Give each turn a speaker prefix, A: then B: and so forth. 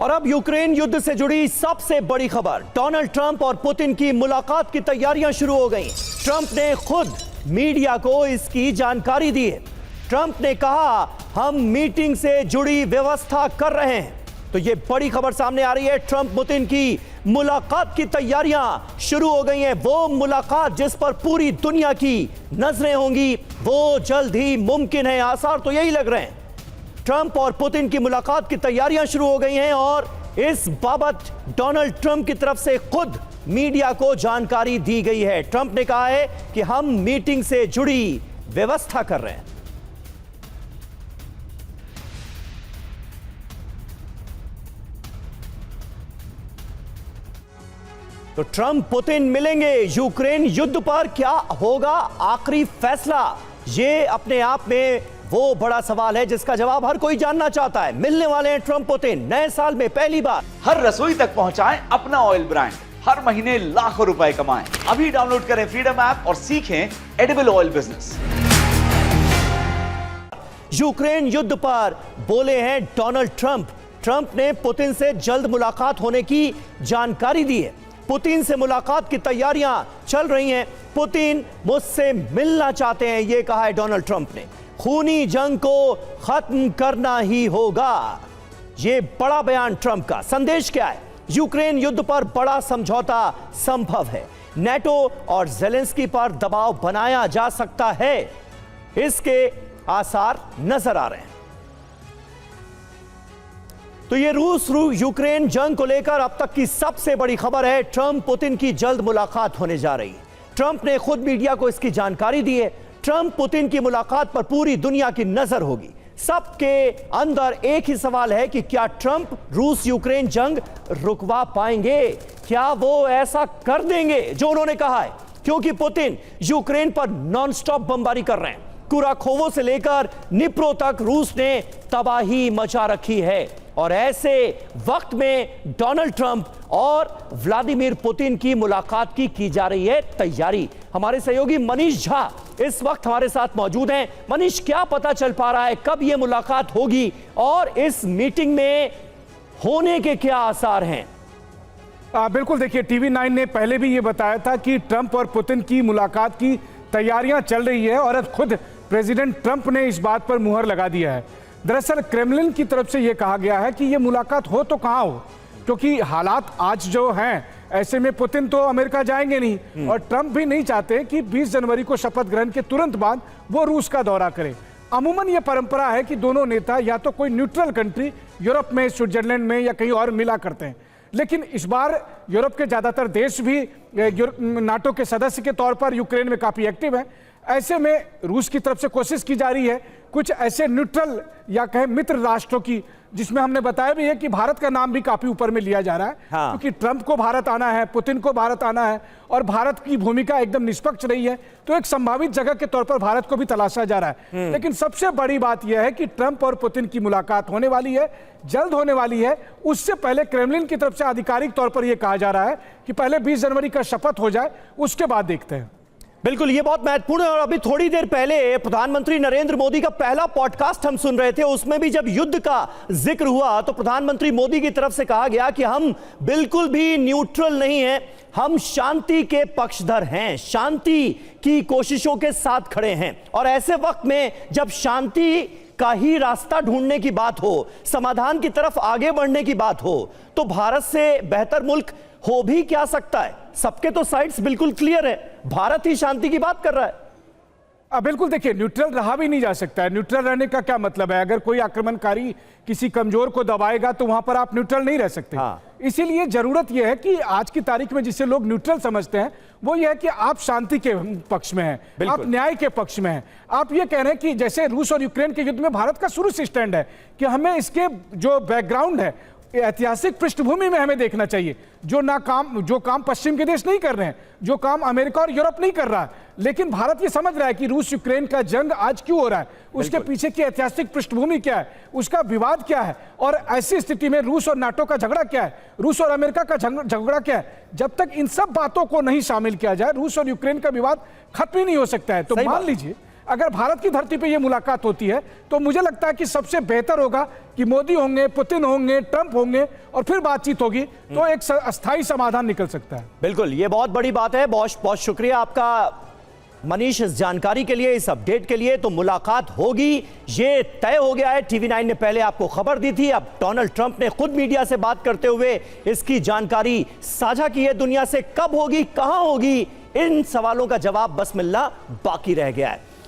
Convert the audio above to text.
A: और अब यूक्रेन युद्ध से जुड़ी सबसे बड़ी खबर, डोनाल्ड ट्रंप और पुतिन की मुलाकात की तैयारियां शुरू हो गई। ट्रंप ने खुद मीडिया को इसकी जानकारी दी है। ट्रंप ने कहा, हम मीटिंग से जुड़ी व्यवस्था कर रहे हैं। तो यह बड़ी खबर सामने आ रही है। ट्रंप पुतिन की मुलाकात की तैयारियां शुरू हो गई हैं। वो मुलाकात जिस पर पूरी दुनिया की नजरें होंगी, वो जल्द ही मुमकिन है। आसार तो यही लग रहे हैं। ट्रंप और पुतिन की मुलाकात की तैयारियां शुरू हो गई हैं और इस बाबत डोनाल्ड ट्रंप की तरफ से खुद मीडिया को जानकारी दी गई है। ट्रंप ने कहा है कि हम मीटिंग से जुड़ी व्यवस्था कर रहे हैं। तो ट्रंप पुतिन मिलेंगे। यूक्रेन युद्ध पर क्या होगा आखिरी फैसला, यह अपने आप में वो बड़ा सवाल है जिसका जवाब हर कोई जानना चाहता है। मिलने वाले हैं ट्रंप पुतिन नए साल में पहली बार।
B: हर रसोई तक पहुंचाएं अपना ऑयल ब्रांड, हर महीने लाखों रुपए कमाएं। अभी डाउनलोड करें फ्रीडम ऐप और सीखें एडिबल ऑयल बिजनेस।
A: यूक्रेन युद्ध पर बोले हैं डोनाल्ड ट्रंप। ट्रंप ने पुतिन से जल्द मुलाकात होने की जानकारी दी है। पुतिन से मुलाकात की तैयारियां चल रही हैं। पुतिन मुझसे मिलना चाहते हैं, यह कहा है डोनाल्ड ट्रंप ने। खूनी जंग को खत्म करना ही होगा, यह बड़ा बयान ट्रंप का। संदेश क्या है? यूक्रेन युद्ध पर बड़ा समझौता संभव है। नेटो और ज़ेलेंस्की पर दबाव बनाया जा सकता है, इसके आसार नजर आ रहे हैं। तो यह रूस यूक्रेन जंग को लेकर अब तक की सबसे बड़ी खबर है। ट्रंप पुतिन की जल्द मुलाकात होने जा रही है। ट्रंप ने खुद मीडिया को इसकी जानकारी दी है। ट्रंप पुतिन की मुलाकात पर पूरी दुनिया की नजर होगी। सबके अंदर एक ही सवाल है कि क्या ट्रंप रूस यूक्रेन जंग रुकवा पाएंगे? क्या वो ऐसा कर देंगे जो उन्होंने कहा है? क्योंकि पुतिन यूक्रेन पर नॉनस्टॉप बमबारी कर रहे हैं। कुराखोवो से लेकर निप्रो तक रूस ने तबाही मचा रखी है। और ऐसे वक्त में डोनाल्ड ट्रंप और व्लादिमीर पुतिन की मुलाकात की जा रही है तैयारी। हमारे सहयोगी मनीष झा इस वक्त हमारे साथ मौजूद हैं। मनीष, क्या पता चल पा रहा है, कब यह मुलाकात होगी और इस मीटिंग में होने के क्या आसार हैं?
C: बिल्कुल, देखिए, TV9 ने पहले भी ये बताया था कि ट्रंप और पुतिन की मुलाकात की तैयारियां चल रही है और अब खुद प्रेसिडेंट ट्रंप ने इस बात पर मुहर लगा दिया है। दरअसल क्रेमलिन की तरफ से यह कहा गया है कि यह मुलाकात हो तो कहां हो, क्योंकि हालात आज जो हैं ऐसे में पुतिन तो अमेरिका जाएंगे नहीं और ट्रंप भी नहीं चाहते कि 20 जनवरी को शपथ ग्रहण के तुरंत बाद वो रूस का दौरा करें। अमूमन यह परंपरा है कि दोनों नेता या तो कोई न्यूट्रल कंट्री यूरोप में, स्विट्जरलैंड में या कहीं और मिला करते हैं। लेकिन इस बार यूरोप के ज्यादातर देश भी नाटो के सदस्य के तौर पर यूक्रेन में काफी एक्टिव हैं। ऐसे में रूस की तरफ से कोशिश की जा रही है कुछ ऐसे न्यूट्रल या कहे मित्र राष्ट्रों की, जिसमें हमने बताया भी है कि भारत का नाम भी काफी ऊपर में लिया जा रहा है। हाँ। क्योंकि ट्रंप को भारत आना है, पुतिन को भारत आना है और भारत की भूमिका एकदम निष्पक्ष रही है, तो एक संभावित जगह के तौर पर भारत को भी तलाशा जा रहा है। लेकिन सबसे बड़ी बात यह है कि ट्रंप और पुतिन की मुलाकात होने वाली है, जल्द होने वाली है। उससे पहले क्रेमलिन की तरफ से आधिकारिक तौर पर यह कहा जा रहा है कि पहले 20 जनवरी का शपथ हो जाए, उसके बाद देखते हैं।
A: बिल्कुल, ये बहुत महत्वपूर्ण है। और अभी थोड़ी देर पहले प्रधानमंत्री नरेंद्र मोदी का पहला पॉडकास्ट हम सुन रहे थे, उसमें भी जब युद्ध का जिक्र हुआ तो प्रधानमंत्री मोदी की तरफ से कहा गया कि हम बिल्कुल भी न्यूट्रल नहीं हैं, हम शांति के पक्षधर हैं, शांति की कोशिशों के साथ खड़े हैं। और ऐसे वक्त में जब शांति का ही रास्ता ढूंढने की बात हो, समाधान की तरफ आगे बढ़ने की बात हो, तो भारत से बेहतर मुल्क हो भी क्या सकता है? सबके तो साइड्स बिल्कुल क्लियर है, भारत ही शांति की बात कर रहा है।
C: बिल्कुल, देखिए, न्यूट्रल रहा भी नहीं जा सकता है। न्यूट्रल रहने का क्या मतलब है? अगर कोई आक्रमणकारी किसी कमजोर को दबाएगा तो वहां पर आप न्यूट्रल नहीं रह सकते। हाँ। इसीलिए जरूरत यह है कि आज की तारीख में जिसे लोग न्यूट्रल समझते हैं वो ये है कि आप शांति के पक्ष में हैं, आप न्याय के पक्ष में हैं। आप ये कह रहे हैं कि जैसे रूस और यूक्रेन के युद्ध में भारत का शुरू से स्टैंड है कि हमें इसके जो बैकग्राउंड है, ऐतिहासिक पृष्ठभूमि में हमें देखना चाहिए। जो काम पश्चिम के देश नहीं कर रहे हैं, जो काम अमेरिका और यूरोप नहीं कर रहा है, लेकिन भारत ये समझ रहा है कि रूस यूक्रेन का जंग आज क्यों हो रहा है, उसके पीछे की ऐतिहासिक पृष्ठभूमि क्या है, उसका विवाद क्या है, और ऐसी स्थिति में रूस और नाटो का झगड़ा क्या है, रूस और अमेरिका का झगड़ा क्या है। जब तक इन सब बातों को नहीं शामिल किया जाए, रूस और यूक्रेन का विवाद खत्म ही नहीं हो सकता है। तो मान लीजिए अगर भारत की धरती पे ये मुलाकात होती है तो मुझे लगता है कि सबसे बेहतर होगा कि मोदी होंगे, पुतिन होंगे, ट्रंप होंगे और फिर बातचीत होगी तो एक अस्थायी समाधान निकल सकता है।
A: बिल्कुल, ये बहुत बड़ी बात है। बहुत बहुत शुक्रिया आपका मनीष इस जानकारी के लिए, इस अपडेट के लिए। तो मुलाकात होगी, ये तय हो गया है। TV9 ने पहले आपको खबर दी थी, अब डोनाल्ड ट्रंप ने खुद मीडिया से बात करते हुए इसकी जानकारी साझा की है दुनिया से। कब होगी, कहां होगी, इन सवालों का जवाब बस मिलना बाकी रह गया है।